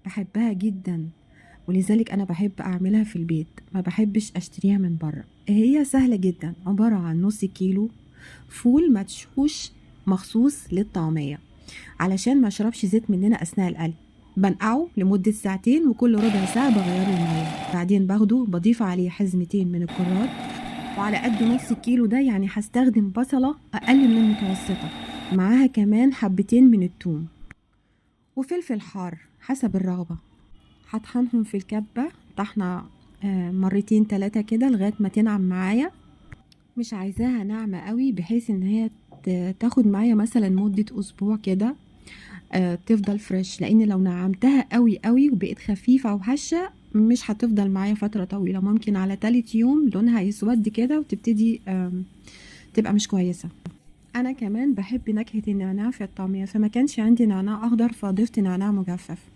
بحبها جدا، ولذلك انا بحب اعملها في البيت، ما بحبش اشتريها من بره. هي سهلة جدا، عبارة عن نص كيلو فول مدشوش مخصوص للطعمية، علشان ما اشربش زيت مننا اثناء القلي. بنقعه لمدة ساعتين، وكل ربع ساعة بغير المية، بعدين باخده بضيف عليه حزمتين من الكرات. وعلى قد نص كيلو ده يعني هستخدم بصلة اقل من المتوسطة، معاها كمان حبتين من الثوم وفلفل حار حسب الرغبة. هطحنهم في الكبة طحنة مرتين تلاتة كده لغاية ما تنعم معايا. مش عايزاها ناعمة قوي بحيث ان هي تاخد معايا مثلا مدة اسبوع كده، تفضل فريش، لان لو نعمتها قوي قوي وبقت خفيفة او هشة مش هتفضل معايا فترة طويلة، ممكن على تالت يوم لونها يسود كده وتبتدي تبقى مش كويسة. انا كمان بحب نكهة النعناع في الطعمية، فما كانش عندي نعناع اخضر فضفت نعناع مجفف.